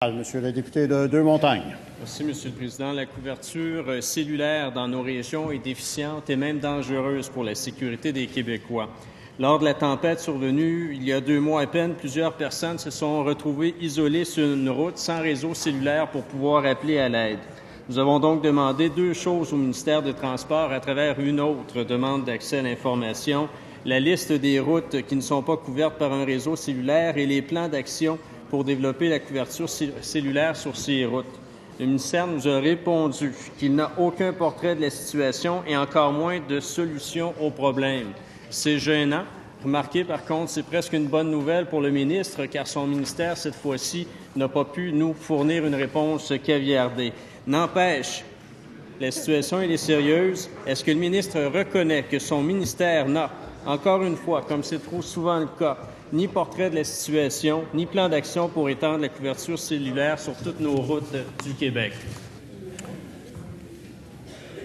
Monsieur le député de Deux-Montagnes. Merci, Monsieur le Président. La couverture cellulaire dans nos régions est déficiente et même dangereuse pour la sécurité des Québécois. Lors de la tempête survenue il y a 2 mois à peine, plusieurs personnes se sont retrouvées isolées sur une route sans réseau cellulaire pour pouvoir appeler à l'aide. Nous avons donc demandé 2 choses au ministère des Transports à travers une autre demande d'accès à l'information, la liste des routes qui ne sont pas couvertes par un réseau cellulaire et les plans d'action pour développer la couverture cellulaire sur ces routes. Le ministère nous a répondu qu'il n'a aucun portrait de la situation et encore moins de solution au problème. C'est gênant. Remarquez par contre, c'est presque une bonne nouvelle pour le ministre car son ministère, cette fois-ci, n'a pas pu nous fournir une réponse caviardée. N'empêche, la situation elle est sérieuse. Est-ce que le ministre reconnaît que son ministère n'a, encore une fois, comme c'est trop souvent le cas, ni portrait de la situation, ni plan d'action pour étendre la couverture cellulaire sur toutes nos routes du Québec?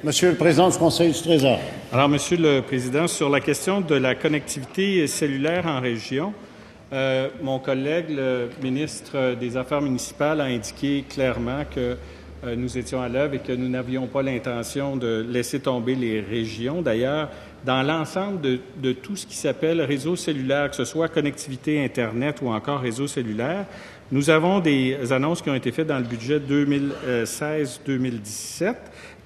Monsieur le Président du Conseil du Trésor. Alors, Monsieur le Président, sur la question de la connectivité cellulaire en région, mon collègue, le ministre des Affaires municipales, a indiqué clairement que nous étions à l'œuvre et que nous n'avions pas l'intention de laisser tomber les régions. D'ailleurs, dans l'ensemble de tout ce qui s'appelle réseau cellulaire, que ce soit connectivité Internet ou encore réseau cellulaire, nous avons des annonces qui ont été faites dans le budget 2016-2017.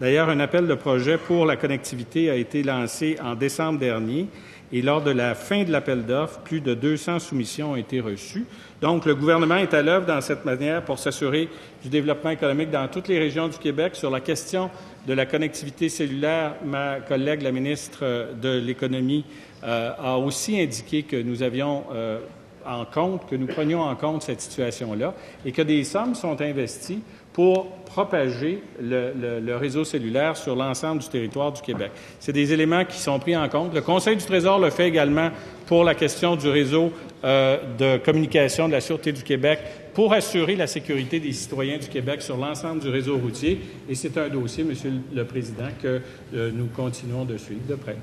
D'ailleurs, un appel de projet pour la connectivité a été lancé en décembre dernier et lors de la fin de l'appel d'offres, plus de 200 soumissions ont été reçues. Donc, le gouvernement est à l'œuvre dans cette manière pour s'assurer du développement économique dans toutes les régions du Québec. Sur la question de la connectivité cellulaire, ma collègue, la ministre de l'Économie, a aussi indiqué que nous avions que nous prenions en compte cette situation-là et que des sommes sont investies pour propager le réseau cellulaire sur l'ensemble du territoire du Québec. C'est des éléments qui sont pris en compte. Le Conseil du Trésor le fait également pour la question du réseau de communication de la Sûreté du Québec pour assurer la sécurité des citoyens du Québec sur l'ensemble du réseau routier. Et c'est un dossier, Monsieur le Président, que nous continuons de suivre de près.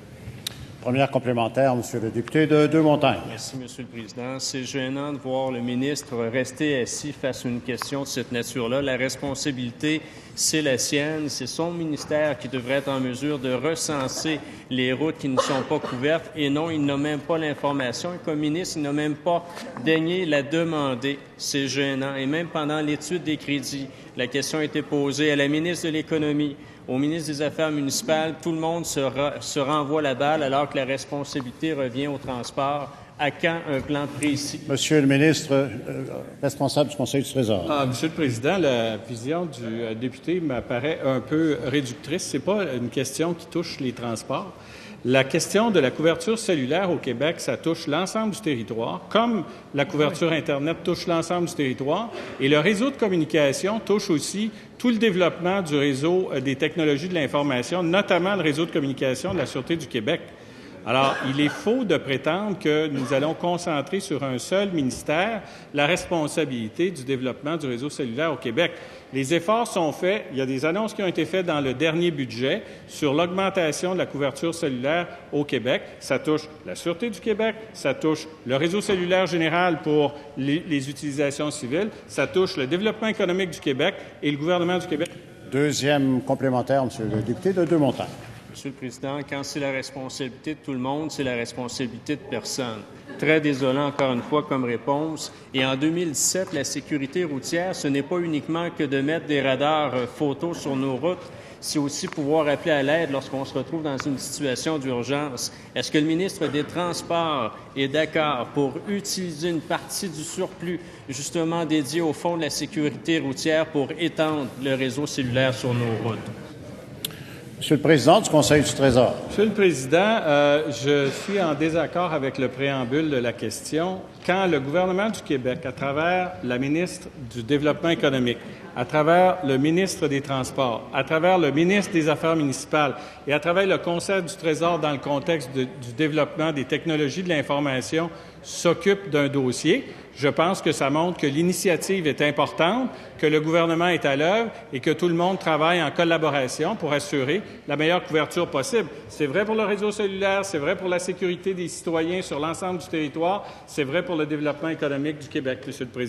Première complémentaire, Monsieur le député de Deux-Montagnes. Merci, Monsieur le Président. C'est gênant de voir le ministre rester assis face à une question de cette nature-là. La responsabilité, c'est la sienne. C'est son ministère qui devrait être en mesure de recenser les routes qui ne sont pas couvertes. Et non, il n'a même pas l'information. Et comme ministre, il n'a même pas daigné la demander. C'est gênant. Et même pendant l'étude des crédits, la question a été posée à la ministre de l'Économie, au ministre des Affaires municipales. Tout le monde se renvoie la balle alors que la responsabilité revient au transport. À quand un plan précis? Monsieur le ministre responsable du Conseil du Trésor. Monsieur le Président, la vision du député m'apparaît un peu réductrice. Ce n'est pas une question qui touche les transports. La question de la couverture cellulaire au Québec, ça touche l'ensemble du territoire, comme la couverture Internet touche l'ensemble du territoire. Et le réseau de communication touche aussi tout le développement du réseau des technologies de l'information, notamment le réseau de communication de la Sûreté du Québec. Alors, il est faux de prétendre que nous allons concentrer sur un seul ministère la responsabilité du développement du réseau cellulaire au Québec. Les efforts sont faits. Il y a des annonces qui ont été faites dans le dernier budget sur l'augmentation de la couverture cellulaire au Québec. Ça touche la Sûreté du Québec, ça touche le réseau cellulaire général pour les utilisations civiles, ça touche le développement économique du Québec et le gouvernement du Québec. Deuxième complémentaire, Monsieur le député de Deux-Montagnes. Monsieur le Président, quand c'est la responsabilité de tout le monde, c'est la responsabilité de personne. Très désolant, encore une fois, comme réponse. Et en 2017, la sécurité routière, ce n'est pas uniquement que de mettre des radars photos sur nos routes, c'est aussi pouvoir appeler à l'aide lorsqu'on se retrouve dans une situation d'urgence. Est-ce que le ministre des Transports est d'accord pour utiliser une partie du surplus justement dédié au Fonds de la sécurité routière pour étendre le réseau cellulaire sur nos routes? Monsieur le Président du Conseil du Trésor. Monsieur le Président, je suis en désaccord avec le préambule de la question. Quand le gouvernement du Québec, à travers la ministre du Développement économique, à travers le ministre des Transports, à travers le ministre des Affaires municipales et à travers le Conseil du Trésor dans le contexte du développement des technologies de l'information, s'occupe d'un dossier, je pense que ça montre que l'initiative est importante, que le gouvernement est à l'œuvre et que tout le monde travaille en collaboration pour assurer la meilleure couverture possible. C'est vrai pour le réseau cellulaire, c'est vrai pour la sécurité des citoyens sur l'ensemble du territoire, c'est vrai pour le développement économique du Québec, Monsieur le Président.